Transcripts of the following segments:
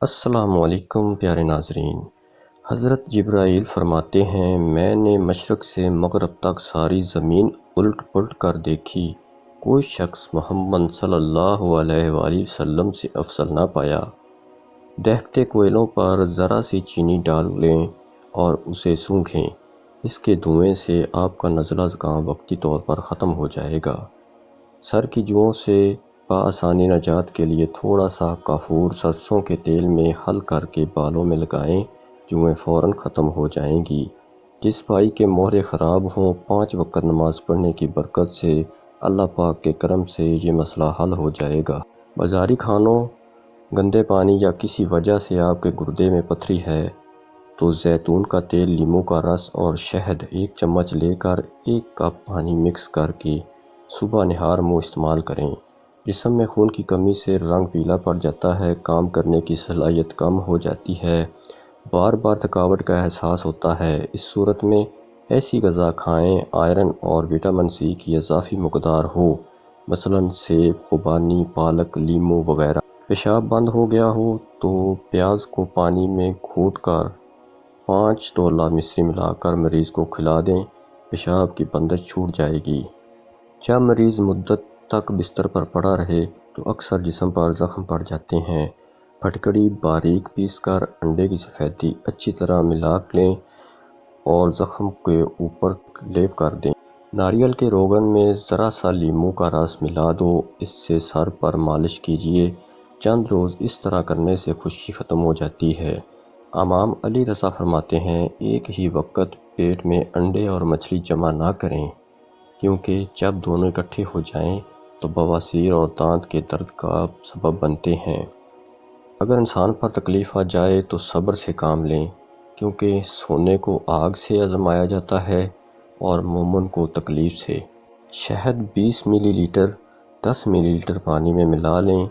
السلام علیکم پیارے ناظرین۔ حضرت جبرائیل فرماتے ہیں، میں نے مشرق سے مغرب تک ساری زمین الٹ پلٹ کر دیکھی، کوئی شخص محمد صلی اللہ علیہ وآلہ وسلم سے افضل نہ پایا۔ دہتے کوئلوں پر ذرا سی چینی ڈال لیں اور اسے سونکھیں، اس کے دھوئیں سے آپ کا نزلہ زکام وقتی طور پر ختم ہو جائے گا۔ سر کی جوؤں سے بآسانی نجات کے لیے تھوڑا سا کافور سرسوں کے تیل میں حل کر کے بالوں میں لگائیں، جوئیں فوراً ختم ہو جائیں گی۔ جس بھائی کے مہرے خراب ہوں، 5 وقت نماز پڑھنے کی برکت سے اللہ پاک کے کرم سے یہ مسئلہ حل ہو جائے گا۔ بازاری کھانوں، گندے پانی یا کسی وجہ سے آپ کے گردے میں پتھری ہے تو زیتون کا تیل، لیموں کا رس اور شہد 1 چمچ لے کر 1 کپ پانی مکس کر کے صبح نہار منہ استعمال کریں۔ جسم میں خون کی کمی سے رنگ پیلا پڑ جاتا ہے، کام کرنے کی صلاحیت کم ہو جاتی ہے، بار بار تھکاوٹ کا احساس ہوتا ہے۔ اس صورت میں ایسی غذا کھائیں آئرن اور وٹامن سی کی اضافی مقدار ہو، مثلاً سیب، خوبانی، پالک، لیموں وغیرہ۔ پیشاب بند ہو گیا ہو تو پیاز کو پانی میں گھونٹ کر 5 تولہ مصری ملا کر مریض کو کھلا دیں، پیشاب کی بندش چھوٹ جائے گی۔ جب مریض مدت تک بستر پر پڑا رہے تو اکثر جسم پر زخم پڑ جاتے ہیں۔ پھٹکڑی باریک پیس کر انڈے کی سفیدی اچھی طرح ملا لیں اور زخم کے اوپر لیپ کر دیں۔ ناریل کے روغن میں ذرا سا لیموں کا رس ملا دو، اس سے سر پر مالش کیجیے۔ چند روز اس طرح کرنے سے خشکی ختم ہو جاتی ہے۔ امام علی رضا فرماتے ہیں، ایک ہی وقت پیٹ میں انڈے اور مچھلی جمع نہ کریں، کیونکہ جب دونوں اکٹھے ہو جائیں تو بواسیر اور دانت کے درد کا سبب بنتے ہیں۔ اگر انسان پر تکلیف آ جائے تو صبر سے کام لیں، کیونکہ سونے کو آگ سے آزمایا جاتا ہے اور مومن کو تکلیف سے۔ شہد 20 ملی لیٹر 10 ملی لیٹر پانی میں ملا لیں،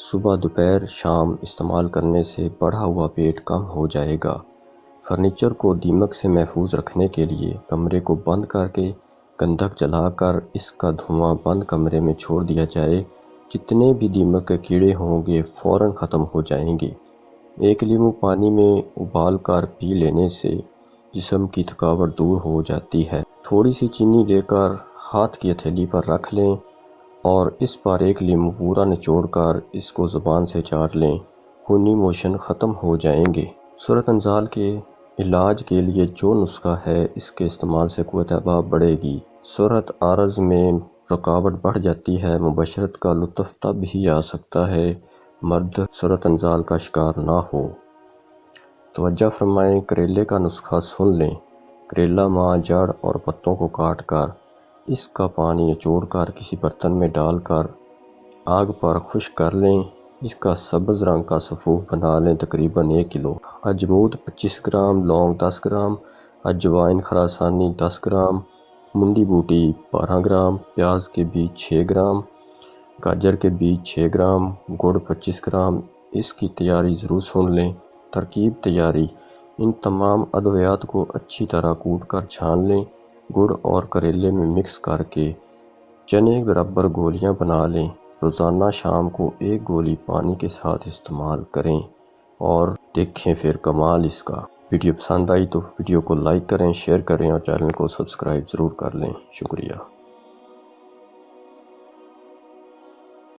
صبح دوپہر شام استعمال کرنے سے بڑھا ہوا پیٹ کم ہو جائے گا۔ فرنیچر کو دیمک سے محفوظ رکھنے کے لیے کمرے کو بند کر کے گندھک جلا کر اس کا دھواں بند کمرے میں چھوڑ دیا جائے، جتنے بھی دیمک کے کیڑے ہوں گے فوراً ختم ہو جائیں گے۔ 1 لیموں پانی میں ابال کر پی لینے سے جسم کی تھکاوٹ دور ہو جاتی ہے۔ تھوڑی سی چینی لے کر ہاتھ کی ہتھیلی پر رکھ لیں اور اس پر 1 لیموں پورا نچوڑ کر اس کو زبان سے چاٹ لیں، خونی موشن ختم ہو جائیں گے۔ صورت انزال کے علاج کے لیے جو نسخہ ہے، اس کے استعمال سے قوت باب بڑھے گی۔ صورت عارض میں رکاوٹ بڑھ جاتی ہے، مباشرت کا لطف تب ہی آ سکتا ہے مرد صورت انزال کا شکار نہ ہو۔ توجہ فرمائیں، کریلے کا نسخہ سن لیں۔ کریلا ماں، جڑ اور پتوں کو کاٹ کر اس کا پانی نچوڑ کر کسی برتن میں ڈال کر آگ پر خشک کر لیں، اس کا سبز رنگ کا سفوف بنا لیں، تقریباً 1 کلو۔ اجمود 25 گرام، لونگ 10 گرام، اجوائن خراسانی 10 گرام، منڈی بوٹی 12 گرام، پیاز کے بیج 6 گرام، گاجر کے بیج 6 گرام، گڑ 25 گرام۔ اس کی تیاری ضرور سن لیں۔ ترکیب تیاری: ان تمام ادویات کو اچھی طرح کوٹ کر چھان لیں، گڑ اور کریلے میں مکس کر کے چنے برابر گولیاں بنا لیں۔ روزانہ شام کو 1 گولی پانی کے ساتھ استعمال کریں اور دیکھیں پھر کمال اس کا۔ ویڈیو پسند آئی تو ویڈیو کو لائک کریں، شیئر کریں اور چینل کو سبسکرائب ضرور کر لیں۔ شکریہ۔